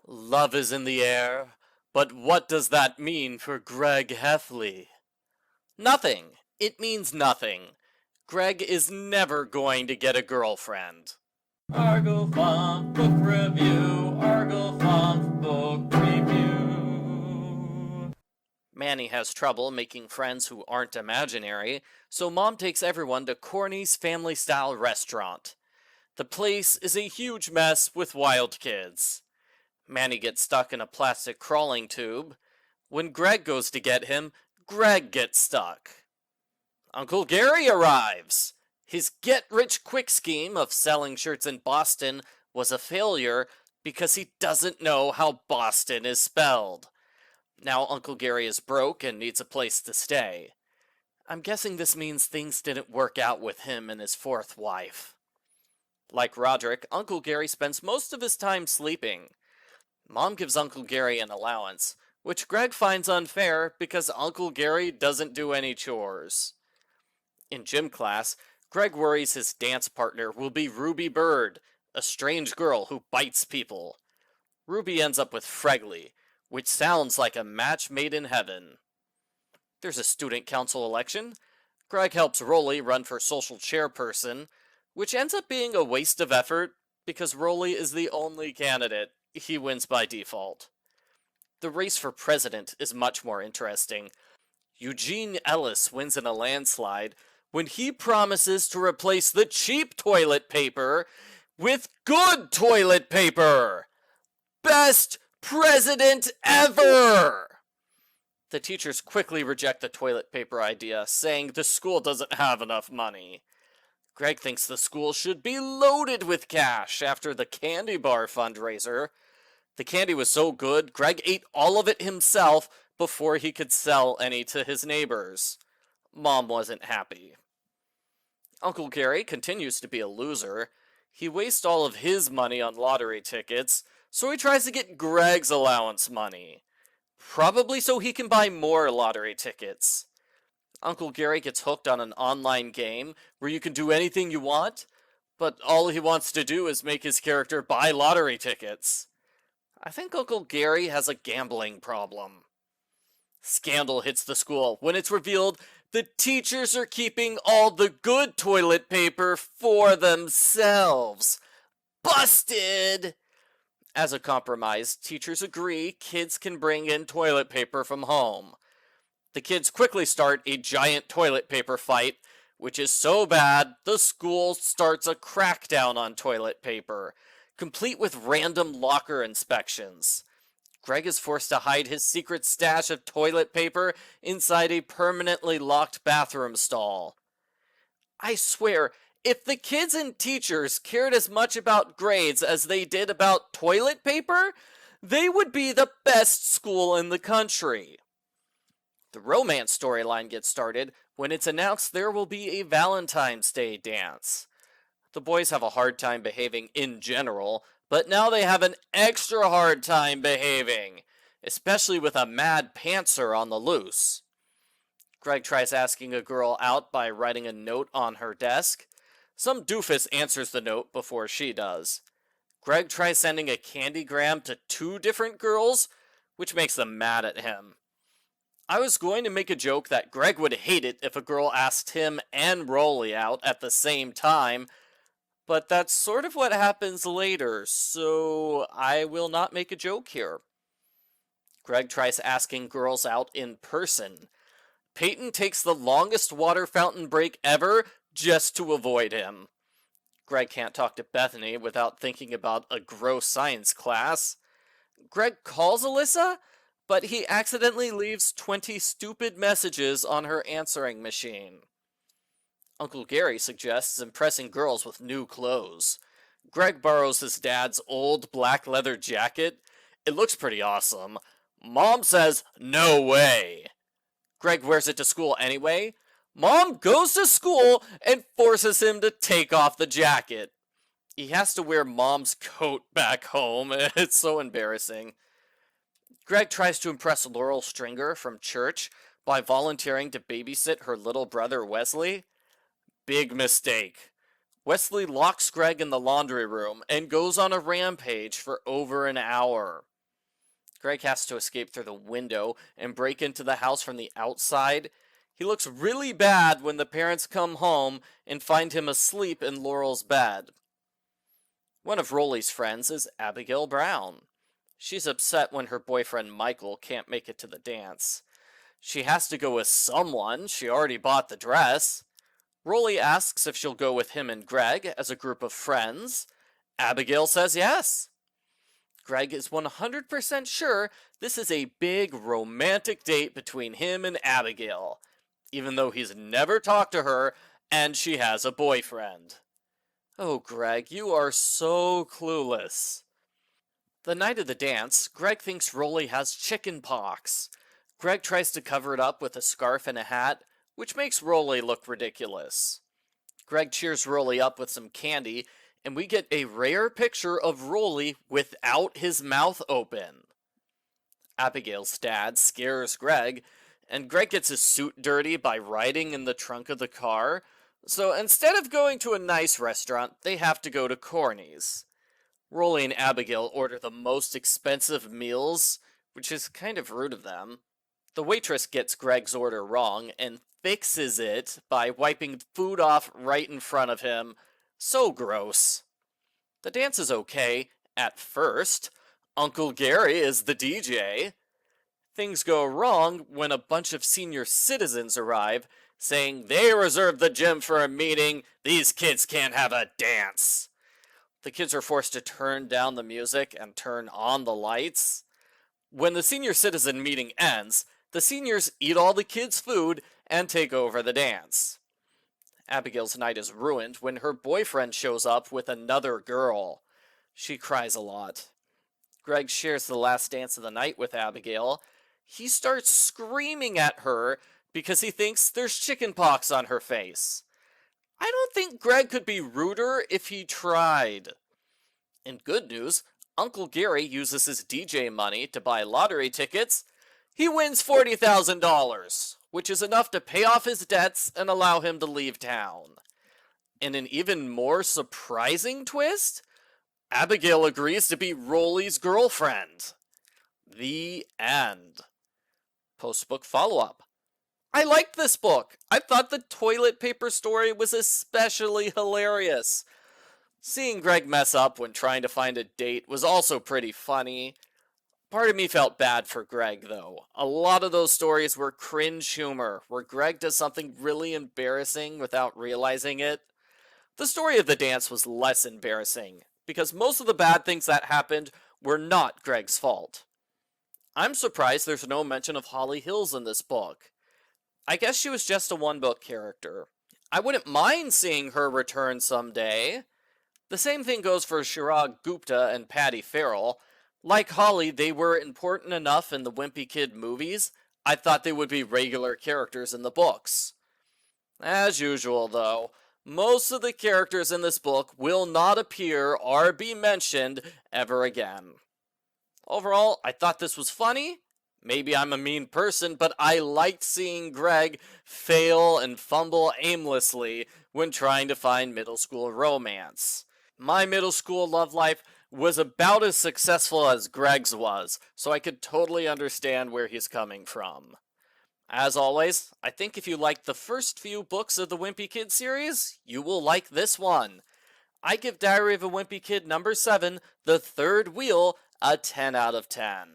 Love is in the air, but what does that mean for Greg Heffley? Nothing. It means nothing. Greg is never going to get a girlfriend. Argo Font Book Review. Argo Font Book Review. Manny has trouble making friends who aren't imaginary, so Mom takes everyone to Corny's family-style restaurant. The place is a huge mess with wild kids. Manny gets stuck in a plastic crawling tube. When Greg goes to get him, Greg gets stuck. Uncle Gary arrives. His get-rich-quick scheme of selling shirts in Boston was a failure because he doesn't know how Boston is spelled. Now Uncle Gary is broke and needs a place to stay. I'm guessing this means things didn't work out with him and his fourth wife. Like Roderick, Uncle Gary spends most of his time sleeping. Mom gives Uncle Gary an allowance, which Greg finds unfair because Uncle Gary doesn't do any chores. In gym class, Greg worries his dance partner will be Ruby Bird, a strange girl who bites people. Ruby ends up with Fregley, which sounds like a match made in heaven. There's a student council election. Greg helps Rowley run for social chairperson, which ends up being a waste of effort because Rowley is the only candidate. He wins by default. The race for president is much more interesting. Eugene Ellis wins in a landslide when he promises to replace the cheap toilet paper with good toilet paper. Best president ever! The teachers quickly reject the toilet paper idea, saying the school doesn't have enough money. Greg thinks the school should be loaded with cash after the candy bar fundraiser. The candy was so good, Greg ate all of it himself before he could sell any to his neighbors. Mom wasn't happy. Uncle Gary continues to be a loser. He wastes all of his money on lottery tickets, so he tries to get Greg's allowance money. Probably so he can buy more lottery tickets. Uncle Gary gets hooked on an online game where you can do anything you want, but all he wants to do is make his character buy lottery tickets. I think Uncle Gary has a gambling problem. Scandal hits the school when it's revealed the teachers are keeping all the good toilet paper for themselves. Busted! As a compromise, teachers agree kids can bring in toilet paper from home. The kids quickly start a giant toilet paper fight, which is so bad the school starts a crackdown on toilet paper, complete with random locker inspections. Greg is forced to hide his secret stash of toilet paper inside a permanently locked bathroom stall. I swear, if the kids and teachers cared as much about grades as they did about toilet paper, they would be the best school in the country. The romance storyline gets started when it's announced there will be a Valentine's Day dance. The boys have a hard time behaving in general, but now they have an extra hard time behaving, especially with a mad pantser on the loose. Greg tries asking a girl out by writing a note on her desk. Some doofus answers the note before she does. Greg tries sending a candygram to 2 different girls, which makes them mad at him. I was going to make a joke that Greg would hate it if a girl asked him and Rowley out at the same time, but that's sort of what happens later, so I will not make a joke here. Greg tries asking girls out in person. Peyton takes the longest water fountain break ever just to avoid him. Greg can't talk to Bethany without thinking about a gross science class. Greg calls Alyssa, but he accidentally leaves 20 stupid messages on her answering machine. Uncle Gary suggests impressing girls with new clothes. Greg borrows his dad's old black leather jacket. It looks pretty awesome. Mom says, "No way." Greg wears it to school anyway. Mom goes to school and forces him to take off the jacket. He has to wear Mom's coat back home. It's so embarrassing. Greg tries to impress Laurel Stringer from church by volunteering to babysit her little brother Wesley. Big mistake. Wesley locks Greg in the laundry room and goes on a rampage for over an hour. Greg has to escape through the window and break into the house from the outside. He looks really bad when the parents come home and find him asleep in Laurel's bed. One of Rowley's friends is Abigail Brown. She's upset when her boyfriend Michael can't make it to the dance. She has to go with someone. She already bought the dress. Rowley asks if she'll go with him and Greg as a group of friends. Abigail says yes. Greg is 100% sure this is a big romantic date between him and Abigail, even though he's never talked to her and she has a boyfriend. Oh, Greg, you are so clueless. The night of the dance, Greg thinks Rowley has chicken pox. Greg tries to cover it up with a scarf and a hat, which makes Rowley look ridiculous. Greg cheers Rowley up with some candy, and we get a rare picture of Rowley without his mouth open. Abigail's dad scares Greg, and Greg gets his suit dirty by riding in the trunk of the car, so instead of going to a nice restaurant, they have to go to Corny's. Rowley and Abigail order the most expensive meals, which is kind of rude of them. The waitress gets Greg's order wrong and fixes it by wiping food off right in front of him. So gross. The dance is okay, at first. Uncle Gary is the DJ. Things go wrong when a bunch of senior citizens arrive, saying they reserved the gym for a meeting, these kids can't have a dance. The kids are forced to turn down the music and turn on the lights. When the senior citizen meeting ends, the seniors eat all the kids' food and take over the dance. Abigail's night is ruined when her boyfriend shows up with another girl. She cries a lot. Greg shares the last dance of the night with Abigail. He starts screaming at her because he thinks there's chicken pox on her face. I don't think Greg could be ruder if he tried. In good news, Uncle Gary uses his DJ money to buy lottery tickets. He wins $40,000, which is enough to pay off his debts and allow him to leave town. In an even more surprising twist, Abigail agrees to be Rowley's girlfriend. The end. Postbook follow-up. I liked this book. I thought the toilet paper story was especially hilarious. Seeing Greg mess up when trying to find a date was also pretty funny. Part of me felt bad for Greg, though. A lot of those stories were cringe humor, where Greg does something really embarrassing without realizing it. The story of the dance was less embarrassing, because most of the bad things that happened were not Greg's fault. I'm surprised there's no mention of Holly Hills in this book. I guess she was just a one-book character. I wouldn't mind seeing her return someday. The same thing goes for Chirag Gupta and Patty Farrell. Like Holly, they were important enough in the Wimpy Kid movies, I thought they would be regular characters in the books. As usual, though, most of the characters in this book will not appear or be mentioned ever again. Overall, I thought this was funny. Maybe I'm a mean person, but I liked seeing Greg fail and fumble aimlessly when trying to find middle school romance. My middle school love life was about as successful as Greg's was, so I could totally understand where he's coming from. As always, I think if you liked the first few books of the Wimpy Kid series, you will like this one. I give Diary of a Wimpy Kid number 7, The Third Wheel, a 10 out of 10.